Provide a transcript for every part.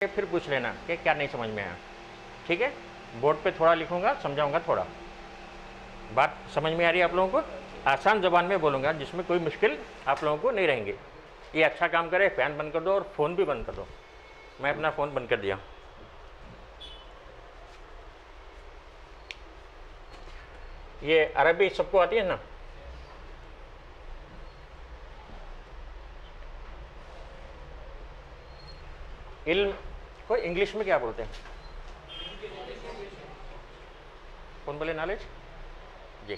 फिर पूछ लेना कि क्या नहीं समझ में आया, ठीक है। बोर्ड पे थोड़ा लिखूंगा, समझाऊंगा थोड़ा। बात समझ में आ रही है आप लोगों को? आसान ज़बान में बोलूँगा जिसमें कोई मुश्किल आप लोगों को नहीं रहेंगे। ये अच्छा काम करे, फ़ैन बंद कर दो और फ़ोन भी बंद कर दो। मैं अपना फ़ोन बंद कर दिया। ये अरबी सबको आती है ना? इल्म को इंग्लिश में क्या बोलते हैं? कौन बोले? नॉलेज जी।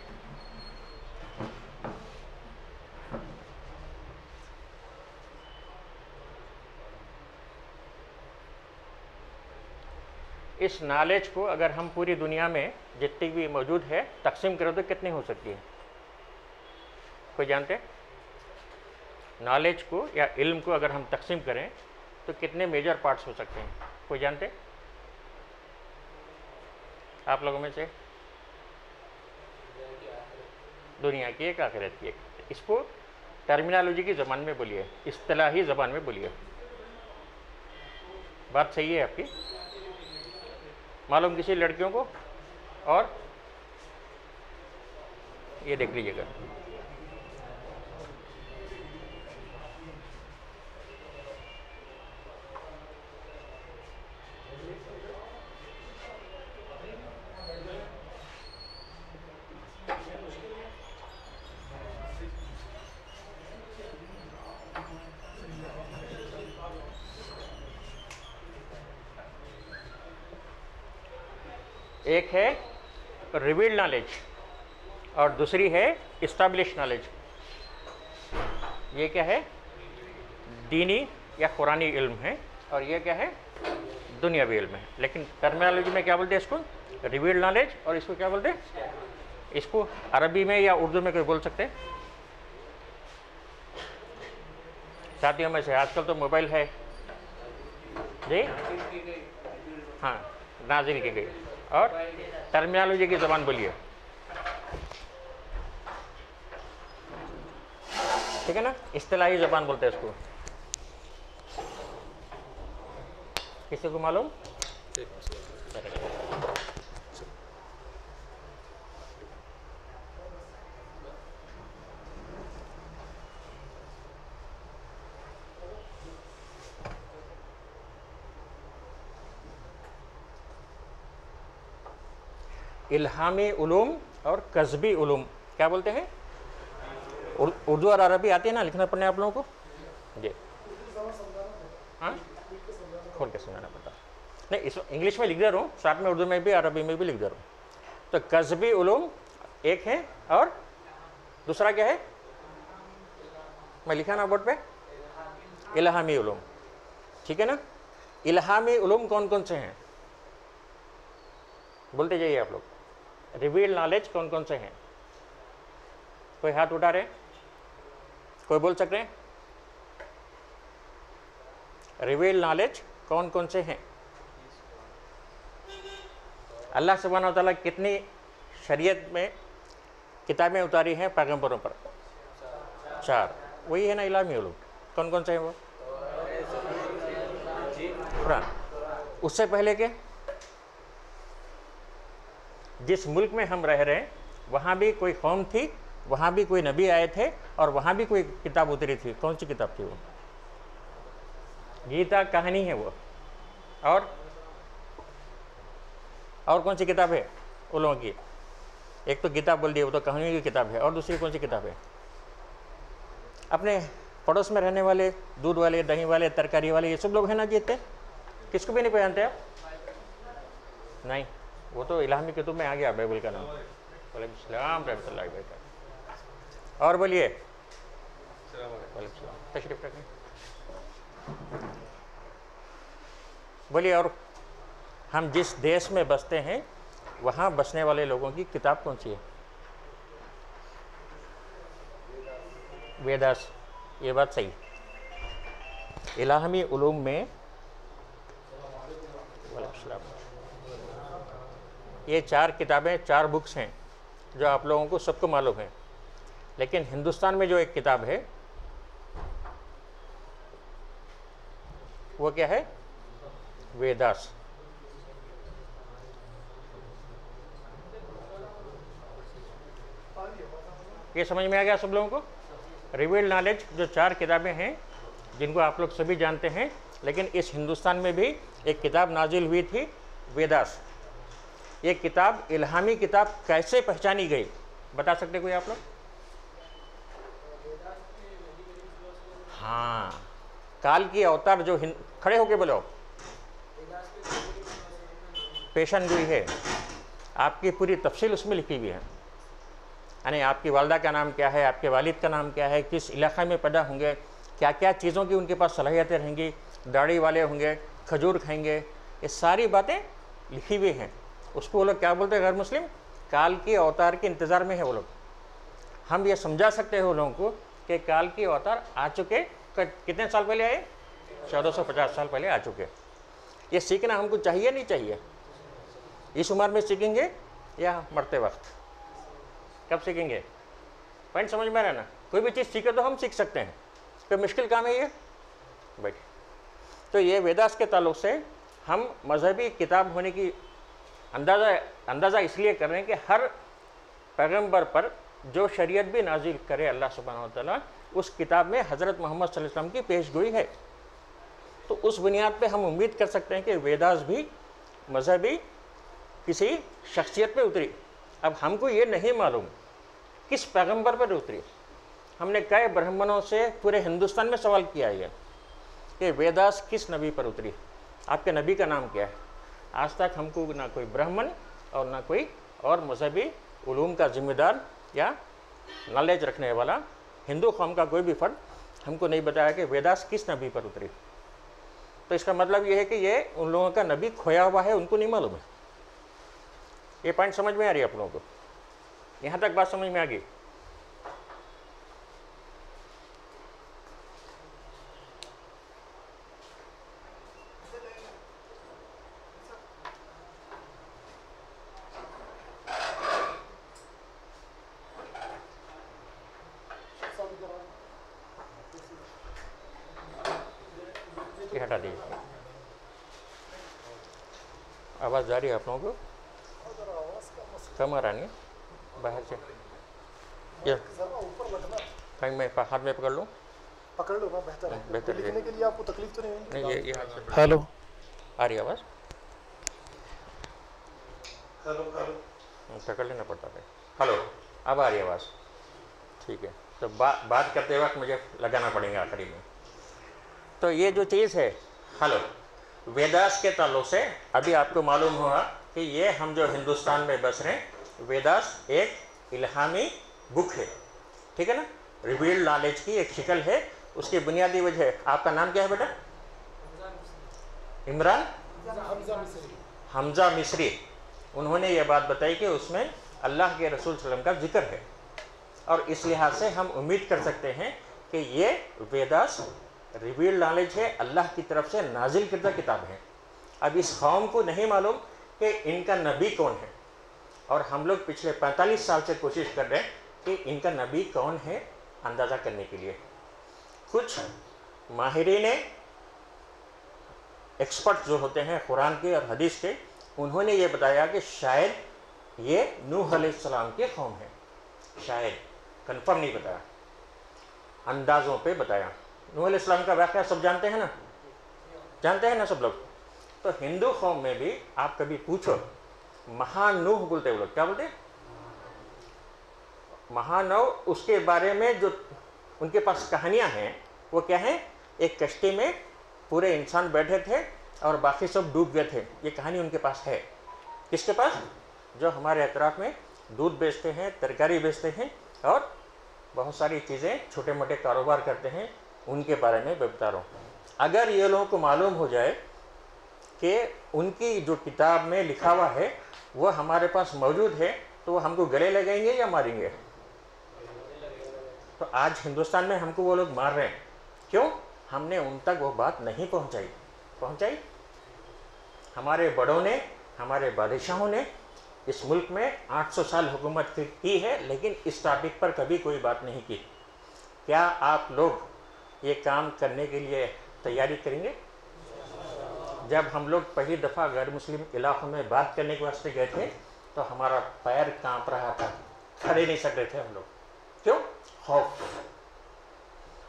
इस नॉलेज को अगर हम पूरी दुनिया में जितनी भी मौजूद है तकसीम करें तो कितनी हो सकती है? कोई जानते? नॉलेज को या इल्म को अगर हम तकसीम करें तो कितने मेजर पार्ट्स हो सकते हैं? कोई जानते? आप लोगों में से? दुनिया की एक, आखिरत की एक। इसको टर्मिनोलॉजी की ज़बान में बोलिए, इस्तिलाही ज़बान में बोलिए। बात सही है आपकी? मालूम किसी लड़कियों को? और ये देख लीजिएगा, एक है रिवील्ड नॉलेज और दूसरी है इस्टेब्लिश नॉलेज। ये क्या है? दीनी या कुरानी इल्म है, और ये क्या है? दुनियावी इल्म है। लेकिन टर्मिनोलॉजी में क्या बोलते हैं इसको? Revealed knowledge. और इसको क्या बोलते हैं? इसको अरबी में या उर्दू में कोई बोल सकते हैं? साथियों में से आजकल तो मोबाइल है जी, हाँ, नाजिल की गई। और टर्मिनोलॉजी की ज़बान बोलिए, ठीक है ना? इस्तिलाही ज़बान बोलते हैं इसको। किसी को मालूम? इल्हामी उलूम और कस्बी उलूम क्या बोलते हैं? उर्दू और अरबी आती है ना लिखना पढ़ने आप लोगों को? जी, हाँ, खोल के सुनाना पड़ता नहीं। इस इंग्लिश में लिख दे रहा हूँ, साथ में उर्दू में भी अरबी में भी लिख दे रहा हूँ। तो कस्बी उलूम एक है, और दूसरा क्या है? मैं लिखा ना बोर्ड पे, इल्हामी उलूम, ठीक है ना? इल्हामी उलूम कौन कौन से हैं? बोलते जाइए आप लोग। रिवील्ड नॉलेज कौन कौन से हैं? कोई हाथ उठा रहे? कोई बोल सकते हैं? रिवील्ड नॉलेज कौन कौन से हैं? अल्लाह सुब्हानहू व तआला कितनी शरीयत में किताबें उतारी हैं पैगंबरों पर? 4। वही है ना इल्हामी उलूम। कौन कौन से हैं वो? कुरान। उससे पहले के जिस मुल्क में हम रह रहे हैं वहाँ भी कोई कौम थी, वहाँ भी कोई नबी आए थे, और वहाँ भी कोई किताब उतरी थी। कौन सी किताब थी वो? गीता कहानी है वो। और कौन सी किताब है उन लोगों की? एक तो गीता बोल दी, वो तो कहानियों की किताब है। और दूसरी कौन सी किताब है? अपने पड़ोस में रहने वाले दूध वाले, दही वाले, तरकारी वाले, ये सब लोग हैं ना जीते। किसको भी नहीं पहचानते आप? नहीं, वो तो इल्हामी कुतुब में आ गया बाइबल का नाम। वालेकुम सलाम रहमतुल्लाहि व बरकातहू। और बोलिए। वालेकुम सलाम, तशरीफ रखें, बोलिए। और हम जिस देश में बसते हैं वहाँ बसने वाले लोगों की किताब कौन सी है? वेदास। ये बात सही। इल्हामी उलूम में ये 4 किताबें, 4 बुक्स हैं जो आप लोगों को सबको मालूम है। लेकिन हिंदुस्तान में जो एक किताब है वो क्या है? वेदास। ये समझ में आ गया सब लोगों को? रिवील्ड नॉलेज जो 4 किताबें हैं जिनको आप लोग सभी जानते हैं, लेकिन इस हिंदुस्तान में भी एक किताब नाजिल हुई थी, वेदास। ये किताब इल्हामी किताब कैसे पहचानी गई, बता सकते कोई आप लोग? हाँ, काल की अवतार जो खड़े होके बोलो, पेशन गोई है, आपकी पूरी तफसील उसमें लिखी हुई है। यानी आपकी वालदा का नाम क्या है, आपके वालिद का नाम क्या है, किस इलाक़े में पैदा होंगे, क्या क्या चीज़ों की उनके पास सलाहियतें रहेंगी, दाढ़ी वाले होंगे, खजूर खाएंगे, ये सारी बातें लिखी हुई हैं। उसको वो लोग क्या बोलते हैं? गैर मुस्लिम काल की अवतार के इंतज़ार में है वो लोग। हम ये समझा सकते हैं वो लोगों को कि काल की अवतार आ चुके, कितने साल पहले आए? 1450 साल पहले आ चुके। ये सीखना हमको चाहिए नहीं चाहिए? इस उम्र में सीखेंगे या मरते वक्त? कब सीखेंगे? पॉइंट समझ में आ रहा है ना? कोई भी चीज़ सीखे तो हम सीख सकते हैं, कोई मुश्किल काम है ये? बैठ। तो ये वेदास के ताल्लुक से हम मजहबी किताब होने की अंदाज़ा इसलिए कर रहे हैं कि हर पैगंबर पर जो शरीयत भी नाजिल करे अल्लाह सुब्हानहू व तआला, उस किताब में हज़रत मोहम्मद सल्लल्लाहु अलैहि वसल्लम की पेशगोई है। तो उस बुनियाद पे हम उम्मीद कर सकते हैं कि वेदास भी मजहबी किसी शख्सियत पे उतरी। अब हमको ये नहीं मालूम किस पैगंबर पर उतरी। हमने कई ब्राह्मणों से पूरे हिंदुस्तान में सवाल किया है कि वेदास किस नबी पर उतरी, आपके नबी का नाम क्या है? आज तक हमको ना कोई ब्राह्मण और ना कोई और मजहबी उलूम का जिम्मेदार या नॉलेज रखने वाला हिंदू कौम का कोई भी फर्द हमको नहीं बताया कि वेदास किस नबी पर उतरी। तो इसका मतलब ये है कि ये उन लोगों का नबी खोया हुआ है, उनको नहीं मालूम है। ये पॉइंट समझ में आ रही है आप लोगों को? यहाँ तक बात समझ में आ गई? ये हटा दीजिए, आवाज़ जा रही है आप लोगों को? कम आ रहा नहीं बाहर से? ये कहीं मैं हाथ में पकड़ लूँ? पकड़ लो ना, बेहतर है। बेहतर है। लिखने के लिए आपको तकलीफ तो नहीं? नहीं, ये हाथ से। हेलो, आ रही आवाज़? हेलो हेलो, पकड़ लेना पड़ता है। हेलो, अब आ रही आवाज़? ठीक है। तो बात करते वक्त मुझे लगाना पड़ेगा आखिरी में। तो ये जो चीज़ है, हेलो, वेदास के ताल्लुक से अभी आपको मालूम हुआ कि ये हम जो हिंदुस्तान में बस रहे हैं, वेदास एक इल्हामी बुक है, ठीक है ना? रिवील्ड नॉलेज की एक शिकल है। उसकी बुनियादी वजह, आपका नाम क्या है बेटा? इमरान हमजा मिस्री। उन्होंने ये बात बताई कि उसमें अल्लाह के रसूल सल्लल्लाहु अलैहि वसल्लम का जिक्र है, और इस लिहाज से हम उम्मीद कर सकते हैं कि ये वेदास रिवील्ड नॉलेज है, अल्लाह की तरफ से नाजिल किरदा किताब है। अब इस कौम को नहीं मालूम कि इनका नबी कौन है, और हम लोग पिछले 45 साल से कोशिश कर रहे हैं कि इनका नबी कौन है अंदाज़ा करने के लिए। कुछ माहिरीन एक्सपर्ट जो होते हैं कुरान के और हदीस के, उन्होंने ये बताया कि शायद ये नूह अलैहिस्सलाम की कौम है। शायद, कंफर्म नहीं बताया, अंदाज़ों पे बताया। नूह अलैहिस्सलाम का वाक़या सब जानते हैं ना? जानते हैं ना सब लोग? तो हिंदू कौम में भी आप कभी पूछो, महानूह बोलते वो लोग, क्या बोलते? महानव। उसके बारे में जो उनके पास कहानियाँ हैं वो क्या हैं? एक कश्ती में पूरे इंसान बैठे थे और बाकी सब डूब गए थे। ये कहानी उनके पास है। किसके पास? जो हमारे अतराफ़ में दूध बेचते हैं, तरकारी बेचते हैं और बहुत सारी चीज़ें छोटे मोटे कारोबार करते हैं, उनके बारे में मैं बता रहा हूँ। अगर ये लोगों को मालूम हो जाए कि उनकी जो किताब में लिखा हुआ है वो हमारे पास मौजूद है, तो वो हमको गले लगाएंगे या मारेंगे? तो आज हिंदुस्तान में हमको वो लोग मार रहे हैं। क्यों? हमने उन तक वो बात नहीं पहुंचाई। हमारे बड़ों ने, हमारे बादशाहों ने इस मुल्क में 800 साल हुकूमत की है, लेकिन इस टॉपिक पर कभी कोई बात नहीं की। क्या आप लोग ये काम करने के लिए तैयारी करेंगे? जब हम लोग पहली दफ़ा गैर मुस्लिम इलाकों में बात करने के वास्ते गए थे तो हमारा पैर कांप रहा था, खड़े नहीं सक रहे थे हम लोग। क्यों? खौफ।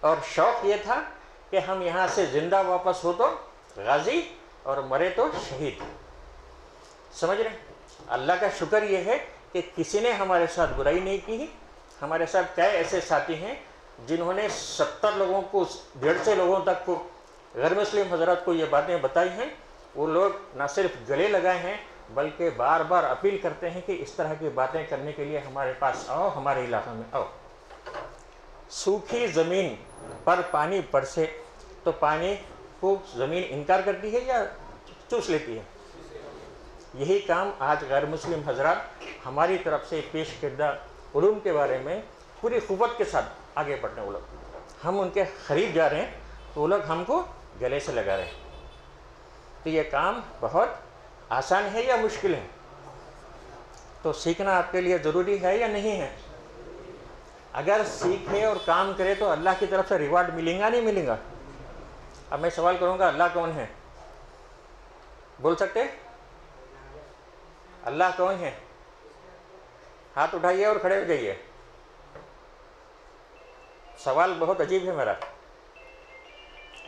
और शौक ये था कि हम यहाँ से जिंदा वापस हो तो गाजी और मरे तो शहीद। समझ रहे? अल्लाह का शुक्र ये है कि किसी ने हमारे साथ बुराई नहीं की। हमारे साथ कई ऐसे साथी हैं जिन्होंने 70 लोगों को, 150 लोगों तक को, गैर मुस्लिम हजरत को ये बातें बताई हैं। वो लोग न सिर्फ गले लगाए हैं बल्कि बार बार अपील करते हैं कि इस तरह की बातें करने के लिए हमारे पास आओ, हमारे इलाके में आओ। सूखी ज़मीन पर पानी बरसे तो पानी को ज़मीन इनकार करती है या चूस लेती है? यही काम आज गैर मुस्लिम हजरात हमारी तरफ से पेश किरदा उलूम के बारे में पूरी क़ुव्वत के साथ आगे बढ़ने, वो लोग हम उनके ख़रीद जा रहे हैं तो वो लोग हमको गले से लगा रहे हैं। तो ये काम बहुत आसान है या मुश्किल है? तो सीखना आपके लिए ज़रूरी है या नहीं है? अगर सीखे और काम करे तो अल्लाह की तरफ से रिवार्ड मिलेगा नहीं मिलेगा? अब मैं सवाल करूँगा, अल्लाह कौन है? बोल सकते? अल्लाह कौन है? हाथ उठाइए और खड़े हो जाइए। सवाल बहुत अजीब है मेरा।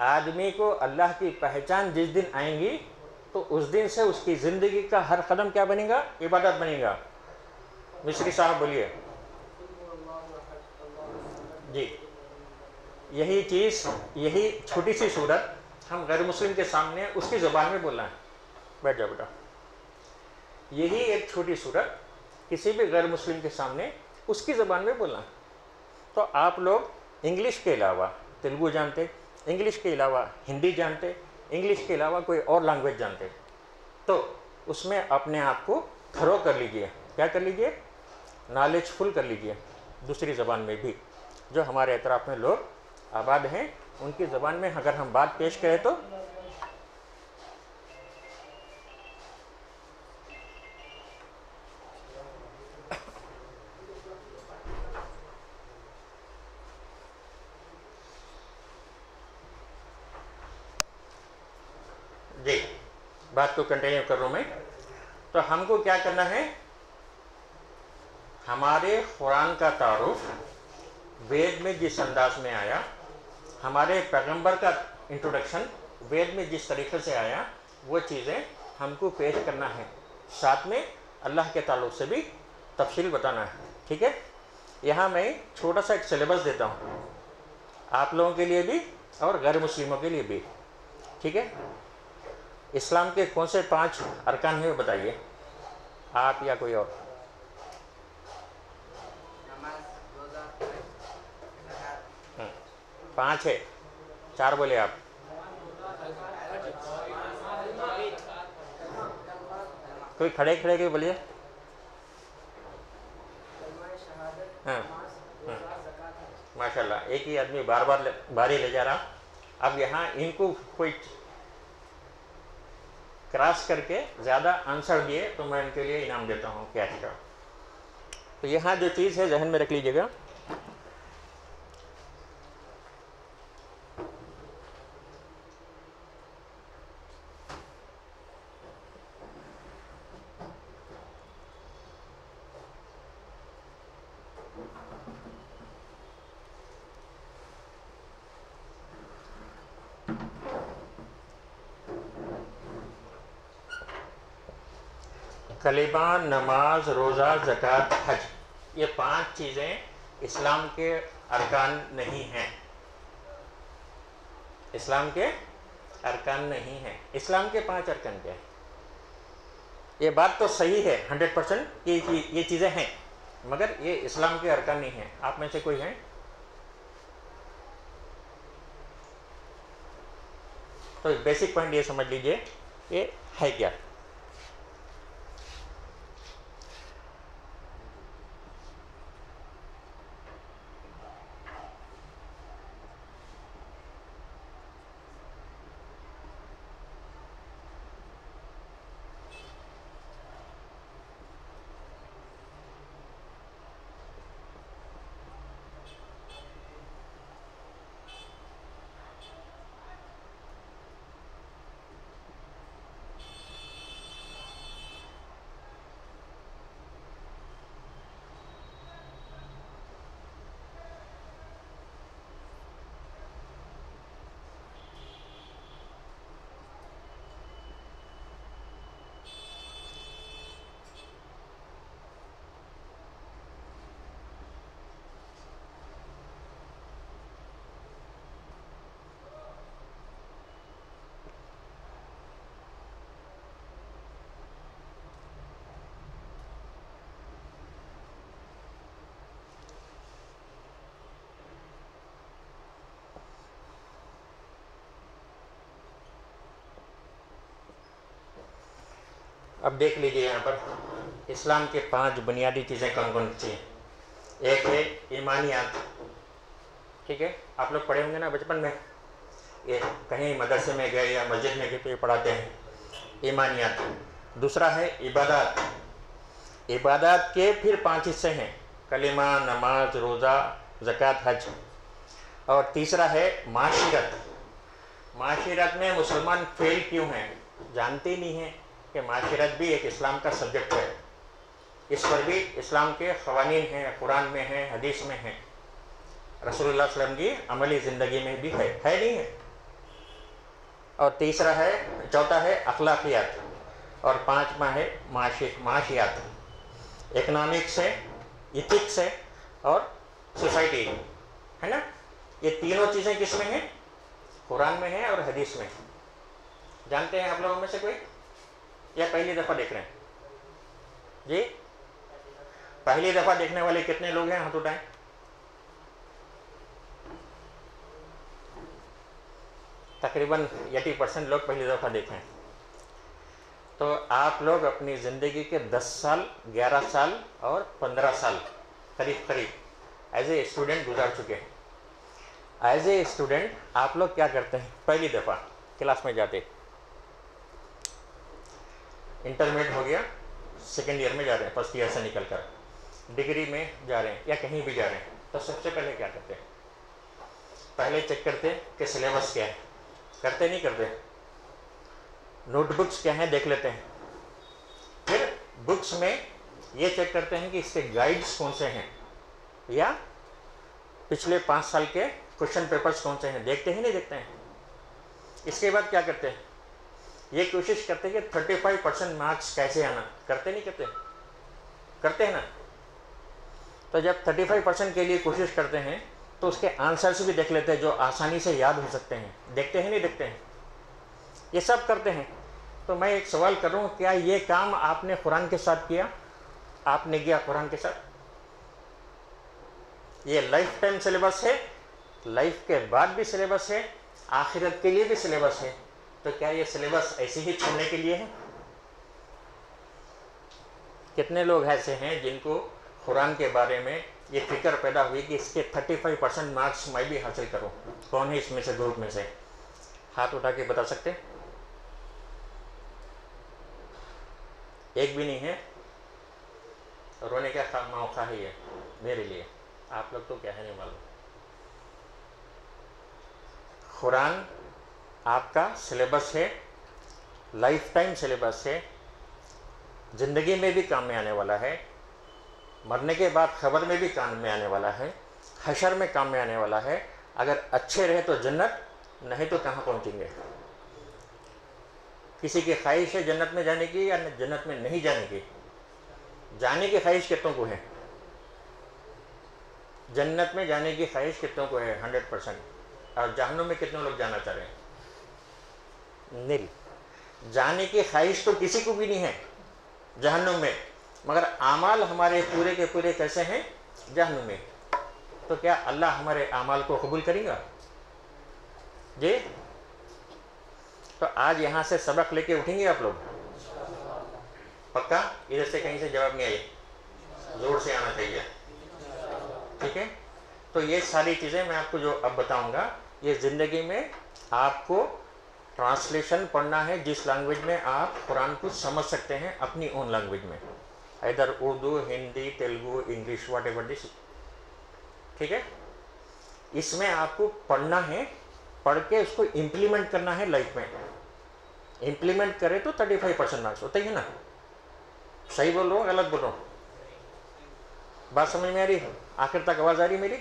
आदमी को अल्लाह की पहचान जिस दिन आएंगी तो उस दिन से उसकी ज़िंदगी का हर कदम क्या बनेगा? इबादत बनेगा। मिस्री साहब बोलिए जी। यही चीज़, यही छोटी सी सूरत हम गैर मुस्लिम के सामने उसकी ज़बान में बोलना है। बैठ जाओ बेटा। यही एक छोटी सूरत किसी भी गैर मुस्लिम के सामने उसकी ज़बान में बोलना है। तो आप लोग इंग्लिश के अलावा तेलुगु जानते, इंग्लिश के अलावा हिंदी जानते, इंग्लिश के अलावा कोई और लैंग्वेज जानते, तो उसमें अपने आप को थरो कर लीजिए। क्या कर लीजिए? नॉलेजफुल कर लीजिए दूसरी ज़बान में भी। जो हमारे एतराफ़ में लोग आबाद हैं उनकी ज़बान में अगर हम बात पेश करें तो जी, बात को कंटिन्यू कर रहा हूँ मैं। तो हमको क्या करना है? हमारे कुरान का तारुफ वेद में जिस अंदाज में आया, हमारे पैगंबर का इंट्रोडक्शन वेद में जिस तरीके से आया, वो चीज़ें हमको पेश करना है। साथ में अल्लाह के ताल्लुक़ से भी तफसील बताना है। ठीक है? यहाँ मैं छोटा सा एक सिलेबस देता हूँ आप लोगों के लिए भी और गैर मुस्लिमों के लिए भी। ठीक है? इस्लाम के कौन से 5 अरकान हैं बताइए, आप या कोई और? हाँ, 5 है, 4 बोले आप। कोई खड़े खड़े के बोलिए। हाँ, माशाल्लाह, एक ही आदमी बार बार बारी ले जा रहा। अब यहाँ इनको कोई क्रॉस करके ज़्यादा आंसर दिए तो मैं इनके लिए इनाम देता हूँ कैश का। तो यहाँ जो चीज़ है जहन में रख लीजिएगा। कलिमा, नमाज, रोज़ा, ज़कात, हज, ये 5 चीज़ें इस्लाम के अरकान नहीं हैं। इस्लाम के अरकान नहीं हैं। इस्लाम के 5 अरकान क्या है? ये बात तो सही है 100% कि ये चीज़ें हैं, मगर ये इस्लाम के अरकान नहीं हैं। आप में से कोई हैं? तो बेसिक पॉइंट ये समझ लीजिए, ये है क्या? अब देख लीजिए यहाँ पर इस्लाम के 5 बुनियादी चीज़ें कौन कौन सी हैं। एक है ईमानियात, ठीक है, आप लोग पढ़े होंगे ना बचपन में, ये कहीं मदरसे में गए या मस्जिद में गए तो ये पढ़ाते हैं ईमानियात। दूसरा है इबादत, इबादत के फिर 5 हिस्से हैं, कलिमा, नमाज, रोज़ा, ज़कात, हज। और तीसरा है माशिरत, माशिरत में मुसलमान फेल क्यों हैं, जानते ही नहीं हैं कि माशिरत भी एक इस्लाम का सब्जेक्ट है, इस पर भी इस्लाम के क़वानीन हैं, कुरान में हैं, हदीस में हैं, रसूलुल्लाह सल्लल्लाहु अलैहि वसल्लम की अमली ज़िंदगी में भी है नहीं है। और तीसरा है, चौथा है अखलाकियात, और 5वां है माशियात, इकनॉमिक्स है, इथिक्स है और सोसाइटी है ना। ये तीनों चीज़ें किस में हैं, कुरान में है और हदीस में। जानते हैं आप लोगों में से कोई, या पहली दफ़ा देख रहे हैं जी? पहली दफ़ा देखने वाले कितने लोग हैं, हाथ उठाएं। तकरीबन 80% लोग पहली दफ़ा देखें। तो आप लोग अपनी ज़िंदगी के 10 साल, 11 साल और 15 साल करीब करीब एज ए स्टूडेंट गुजार चुके हैं। एज ए स्टूडेंट आप लोग क्या करते हैं, पहली दफ़ा क्लास में जाते, इंटरमीडिएट हो गया, सेकेंड ईयर में जा रहे हैं, फर्स्ट ईयर से निकल कर डिग्री में जा रहे हैं या कहीं भी जा रहे हैं, तो सबसे पहले क्या करते हैं, पहले चेक करते हैं कि सिलेबस क्या है, करते नहीं करते, नोटबुक्स क्या हैं देख लेते हैं, फिर बुक्स में ये चेक करते हैं कि इसके गाइड्स कौन से हैं या पिछले 5 साल के क्वेश्चन पेपर्स कौन से हैं, देखते ही नहीं देखते हैं। इसके बाद क्या करते हैं, ये कोशिश करते हैं कि 35% मार्क्स कैसे आना, करते नहीं करते, करते हैं ना। तो जब 35% के लिए कोशिश करते हैं तो उसके आंसर्स भी देख लेते हैं जो आसानी से याद हो सकते हैं, देखते हैं नहीं देखते हैं, ये सब करते हैं। तो मैं एक सवाल कर रहा हूँ, क्या ये काम आपने कुरान के साथ किया, आपने किया कुरान के साथ? ये लाइफ टाइम सिलेबस है, लाइफ के बाद भी सिलेबस है, आखिरत के लिए भी सिलेबस है। तो क्या ये सिलेबस ऐसे ही छोड़ने के लिए है? कितने लोग ऐसे हैं जिनको कुरान के बारे में ये फिक्र पैदा हुई कि इसके 35% मार्क्स मैं भी हासिल करूं? कौन है इसमें से, ग्रुप में से हाथ उठा के बता सकते? एक भी नहीं है। रोने का मौका ही है मेरे लिए, आप लोग तो क्या है नहीं मालूम। कुरान आपका सिलेबस है, लाइफ टाइम सिलेबस है, ज़िंदगी में भी काम में आने वाला है, मरने के बाद खबर में भी काम में आने वाला है, हशर में काम में आने वाला है। अगर अच्छे रहे तो जन्नत, नहीं तो कहाँ पहुँचेंगे? किसी की ख्वाहिश है जन्नत में जाने की या जन्नत में नहीं जाने की? जाने की ख्वाहिश कितनों को है? जन्नत में जाने की ख्वाहिश कितनों को है? 100%। और जहन्नुम में कितने लोग जाना चाह रहे हैं? नील। जाने की ख्वाहिश तो किसी को भी नहीं है जहन्नुम में, मगर आमाल हमारे पूरे के पूरे कैसे हैं? जहन्नुम में। तो क्या अल्लाह हमारे आमाल को कबूल करेगा जी? तो आज यहाँ से सबक लेके उठेंगे आप लोग पक्का? इधर से कहीं से जवाब नहीं आए, जोर से आना चाहिए, ठीक है? तो ये सारी चीज़ें मैं आपको जो अब बताऊंगा, ये ज़िंदगी में आपको ट्रांसलेशन पढ़ना है, जिस लैंग्वेज में आप कुरान को समझ सकते हैं अपनी ओन लैंग्वेज में, इधर Urdu, Hindi, Telugu, English, what ever this, ठीक है? इसमें आपको पढ़ना है, पढ़ के उसको इम्प्लीमेंट करना है लाइफ में। इम्प्लीमेंट करें तो 35% मार्क्स होते हैं ना। सही बोल रहा हूँ, गलत बोल रहा हूँ? बात समझ में आ रही? आखिर तक आवाज़ आ रही मेरी?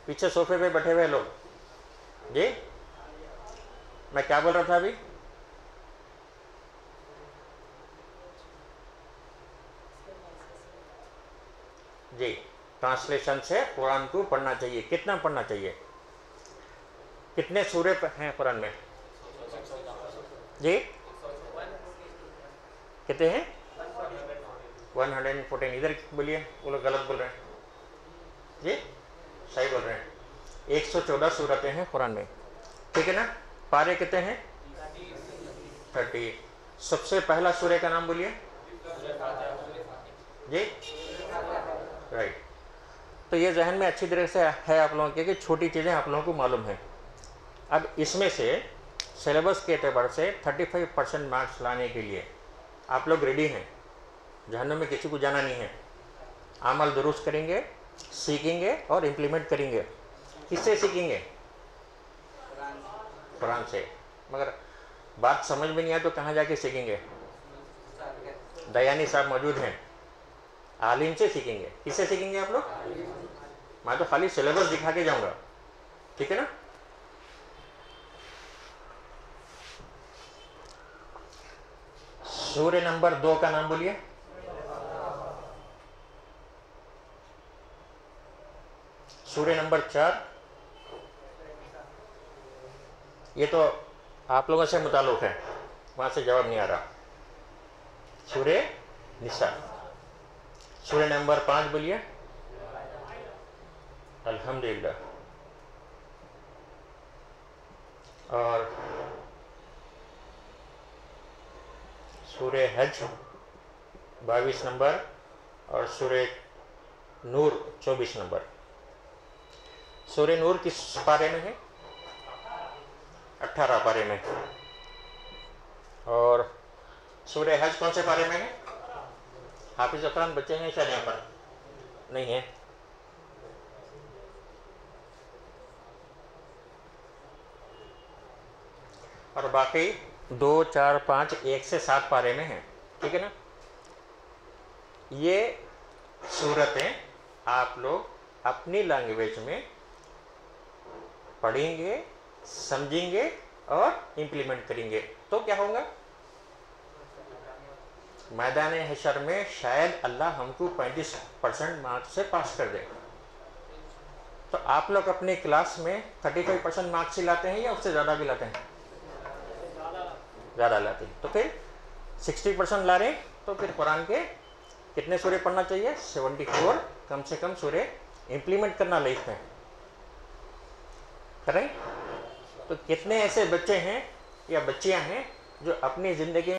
पीछे सोफे पे बैठे हुए लोग जी, मैं क्या बोल रहा था अभी? जी, ट्रांसलेशन से कुरान को पढ़ना चाहिए। कितना पढ़ना चाहिए? कितने सूरे हैं कुरान में जी? कितने हैं? 114। इधर बोलिए, वो लोग गलत बोल रहे हैं जी, सही बोल रहे हैं। 114 सूरतें हैं कुरान में, ठीक है ना? पारे कितने हैं? 30। सबसे पहला सूर्य का नाम बोलिए जी। राइट। तो ये जहन में अच्छी तरह से है आप लोगों के कि छोटी चीज़ें आप लोगों को मालूम है। अब इसमें से सिलेबस के एतबार से 35% मार्क्स लाने के लिए आप लोग रेडी हैं। जहन्नुम में किसी को जाना नहीं है। अमल दुरुस्त करेंगे, सीखेंगे और इम्प्लीमेंट करेंगे। किससे सीखेंगे? कुरान से। मगर बात समझ में नहीं आए तो कहाँ जाके सीखेंगे? दयानी साहब मौजूद हैं, आलिम से सीखेंगे। किससे सीखेंगे आप लोग? मैं तो खाली सिलेबस दिखा के जाऊंगा, ठीक है ना? सूर्य नंबर 2 का नाम बोलिए। सूर्य नंबर 4, ये तो आप लोगों से मुताल्लुक है, वहां से जवाब नहीं आ रहा। सूर्य निसा। सूर्य नंबर 5 बोलिए। अल्हम्दुलिल्लाह। और सूर्य हज 22 नंबर और सूर्य नूर 24 नंबर। सूर्य नूर किस पारे में है? 18 पारे में। और सूर्य हज कौन से पारे में है? हाफिज अफरान बच्चे हैं शायद यहाँ पर? नहीं है। और बाकी 2, 4, 5, 1 से 7 पारे में है, ठीक है ना? ये सूरतें आप लोग अपनी लैंग्वेज में पढ़ेंगे, समझेंगे और इम्प्लीमेंट करेंगे तो क्या होगा? मैदान हशर में शायद अल्लाह हमको 35% मार्क्स से पास कर दे। तो आप लोग अपने क्लास में 35% मार्क्स ही लाते हैं या उससे ज़्यादा भी लाते हैं? ज़्यादा लाते हैं। तो फिर 60% ला रहे हैं तो फिर कुरान के कितने सूरे पढ़ना चाहिए? 74 कम से कम सूरे इम्प्लीमेंट करना लाइफ में करें। तो कितने ऐसे बच्चे हैं या बच्चियां हैं जो अपनी ज़िंदगी